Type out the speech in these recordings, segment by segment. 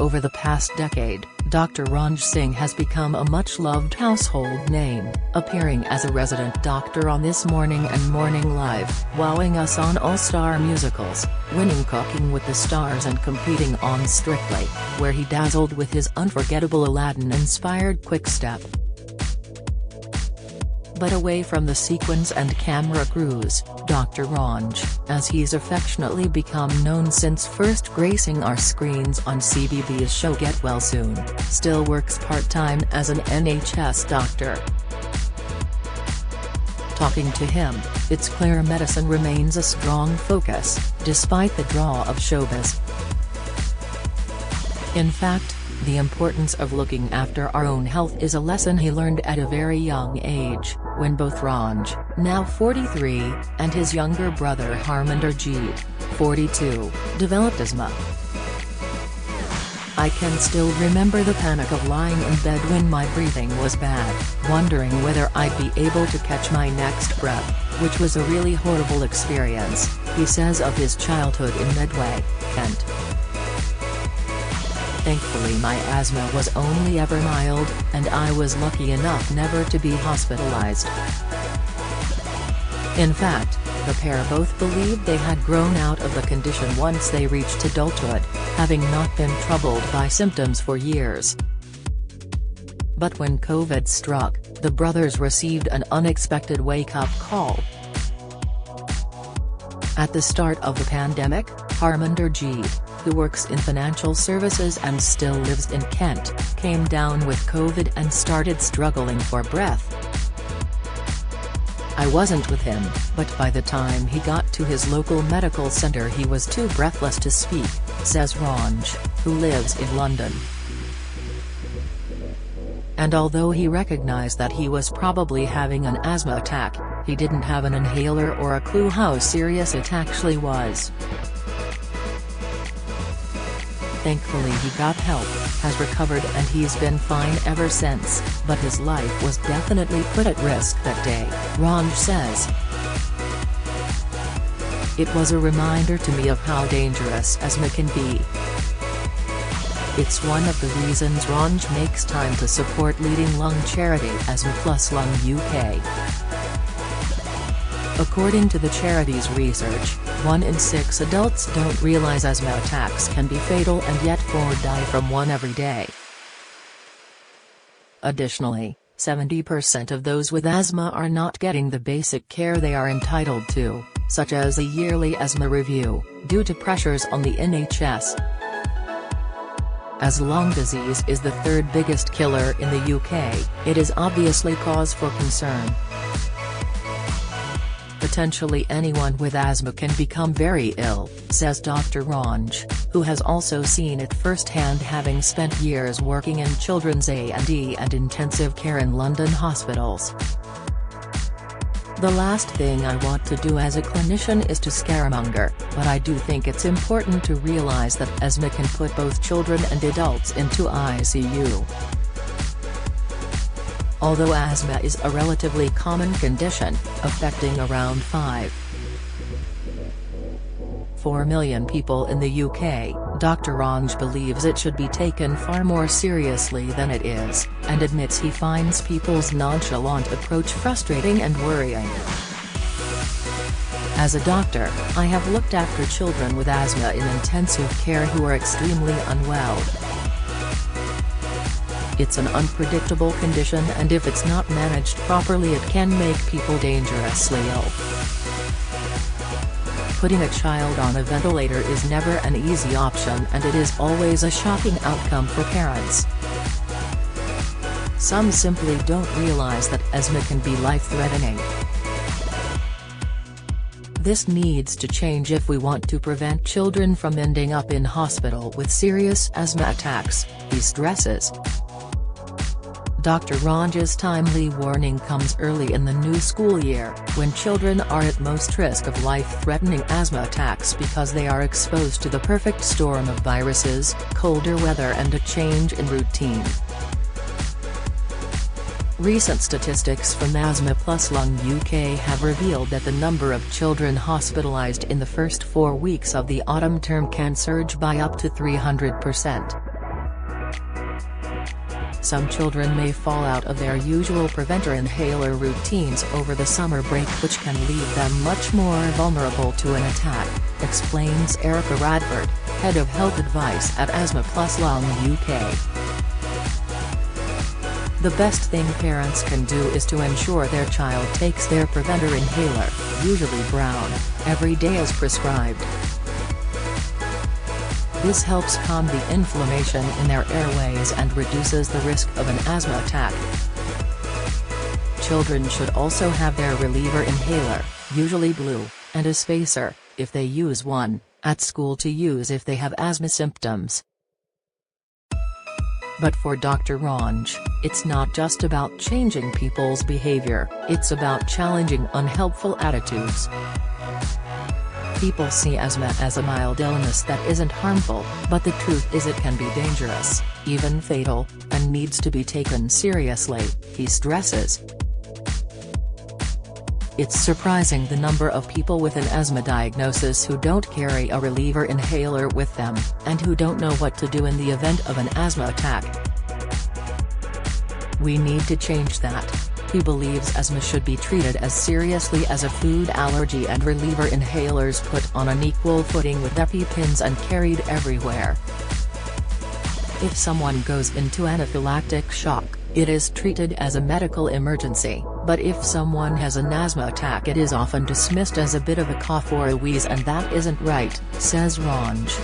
Over the past decade, Dr Ranj Singh has become a much-loved household name, appearing as a resident doctor on This Morning and Morning Live, wowing us on all-star musicals, winning Cooking with the Stars and competing on Strictly, where he dazzled with his unforgettable Aladdin-inspired quick-step. But away from the sequins and camera crews, Dr Ranj, as he's affectionately become known since first gracing our screens on CBB's show Get Well Soon, still works part-time as an NHS doctor. Talking to him, it's clear medicine remains a strong focus, despite the draw of showbiz. In fact, the importance of looking after our own health is a lesson he learned at a very young age, when both Ranj, now 43, and his younger brother Harminderjeet, 42, developed asthma. "I can still remember the panic of lying in bed when my breathing was bad, wondering whether I'd be able to catch my next breath, which was a really horrible experience," he says of his childhood in Medway, Kent. "Thankfully my asthma was only ever mild, and I was lucky enough never to be hospitalized." In fact, the pair both believed they had grown out of the condition once they reached adulthood, having not been troubled by symptoms for years. But when COVID struck, the brothers received an unexpected wake-up call. At the start of the pandemic, Harminderjeet, who works in financial services and still lives in Kent, came down with COVID and started struggling for breath. "I wasn't with him, but by the time he got to his local medical centre he was too breathless to speak," says Ranj, who lives in London. And although he recognized that he was probably having an asthma attack, he didn't have an inhaler or a clue how serious it actually was. Thankfully he got help, has recovered and he's been fine ever since, but his life was definitely put at risk that day, Ranj says. "It was a reminder to me of how dangerous asthma can be. It's one of the reasons Ranj makes time to support leading lung charity Asthma Plus Lung UK. According to the charity's research, 1 in 6 adults don't realize asthma attacks can be fatal and yet 4 die from one every day. Additionally, 70% of those with asthma are not getting the basic care they are entitled to, such as a yearly asthma review, due to pressures on the NHS. As lung disease is the 3rd biggest killer in the UK, it is obviously cause for concern. Potentially anyone with asthma can become very ill," says Dr Ranj, who has also seen it firsthand, having spent years working in children's A&E and intensive care in London hospitals. "The last thing I want to do as a clinician is to scaremonger, but I do think it's important to realize that asthma can put both children and adults into ICU. Although asthma is a relatively common condition, affecting around 5.4 million people in the UK, Dr Ranj believes it should be taken far more seriously than it is, and admits he finds people's nonchalant approach frustrating and worrying. "As a doctor, I have looked after children with asthma in intensive care who are extremely unwell. It's an unpredictable condition and if it's not managed properly it can make people dangerously ill. Putting a child on a ventilator is never an easy option and it is always a shocking outcome for parents. Some simply don't realize that asthma can be life-threatening. This needs to change if we want to prevent children from ending up in hospital with serious asthma attacks," he stresses. Dr Ranj's timely warning comes early in the new school year, when children are at most risk of life-threatening asthma attacks because they are exposed to the perfect storm of viruses, colder weather and a change in routine. Recent statistics from Asthma Plus Lung UK have revealed that the number of children hospitalised in the first 4 weeks of the autumn term can surge by up to 300%. Some children may fall out of their usual preventer inhaler routines over the summer break, which can leave them much more vulnerable to an attack, explains Erica Radford, Head of Health Advice at Asthma Plus Lung UK. The best thing parents can do is to ensure their child takes their preventer inhaler, usually brown, every day as prescribed. This helps calm the inflammation in their airways and reduces the risk of an asthma attack. Children should also have their reliever inhaler, usually blue, and a spacer, if they use one, at school to use if they have asthma symptoms. But for Dr. Ranj, it's not just about changing people's behavior, it's about challenging unhelpful attitudes. People see asthma as a mild illness that isn't harmful, but the truth is it can be dangerous, even fatal, and needs to be taken seriously, he stresses. It's surprising the number of people with an asthma diagnosis who don't carry a reliever inhaler with them, and who don't know what to do in the event of an asthma attack. We need to change that. He believes asthma should be treated as seriously as a food allergy, and reliever inhalers put on an equal footing with EpiPens and carried everywhere. If someone goes into anaphylactic shock, it is treated as a medical emergency, but if someone has an asthma attack, it is often dismissed as a bit of a cough or a wheeze, and that isn't right, says Ranj.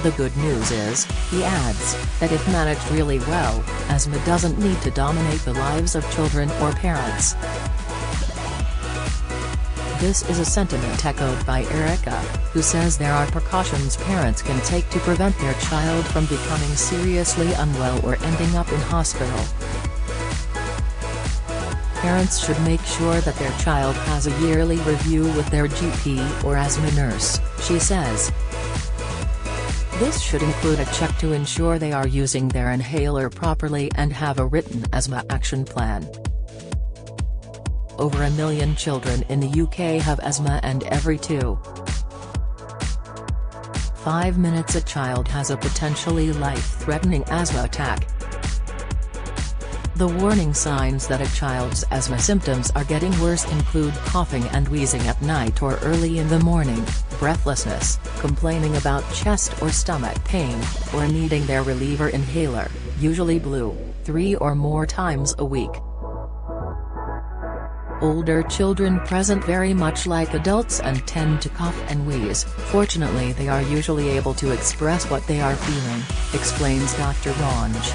The good news is, he adds, that if managed really well, asthma doesn't need to dominate the lives of children or parents. This is a sentiment echoed by Erica, who says there are precautions parents can take to prevent their child from becoming seriously unwell or ending up in hospital. Parents should make sure that their child has a yearly review with their GP or asthma nurse, she says. This should include a check to ensure they are using their inhaler properly and have a written asthma action plan. Over 1 million children in the UK have asthma, and every 2.5 minutes a child has a potentially life-threatening asthma attack. The warning signs that a child's asthma symptoms are getting worse include coughing and wheezing at night or early in the morning, breathlessness, complaining about chest or stomach pain, or needing their reliever inhaler, usually blue, 3 or more times a week. Older children present very much like adults and tend to cough and wheeze. Fortunately, they are usually able to express what they are feeling, explains Dr. Ranj.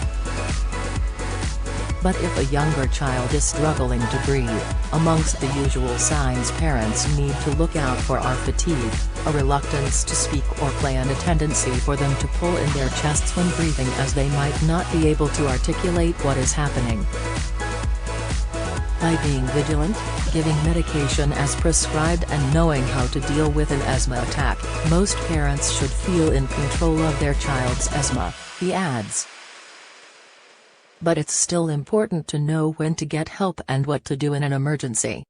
But if a younger child is struggling to breathe, amongst the usual signs parents need to look out for are fatigue, a reluctance to speak or play, and a tendency for them to pull in their chests when breathing, as they might not be able to articulate what is happening. By being vigilant, giving medication as prescribed, and knowing how to deal with an asthma attack, most parents should feel in control of their child's asthma, he adds. But it's still important to know when to get help and what to do in an emergency.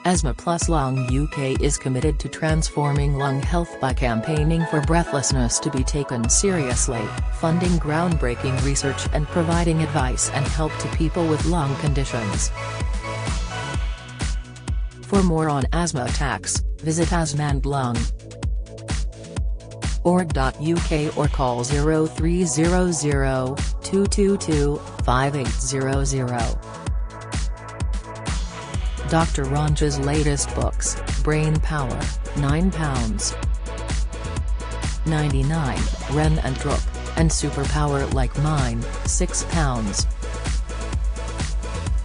Asthma Plus Lung UK is committed to transforming lung health by campaigning for breathlessness to be taken seriously, funding groundbreaking research, and providing advice and help to people with lung conditions. For more on asthma attacks, visit asthmaandlung.org.uk or call 0300 222 5800. Dr. Ranj's latest books, Brain Power, £9. 99, Ren and Drup, and Superpower Like Mine, £6.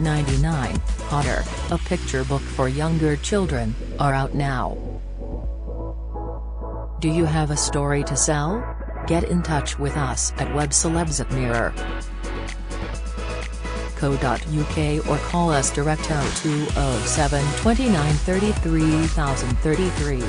99, Potter, a picture book for younger children, are out now. Do you have a story to sell? Get in touch with us at webcelebs@mirror.co.uk or call us direct 0207 29 33 033.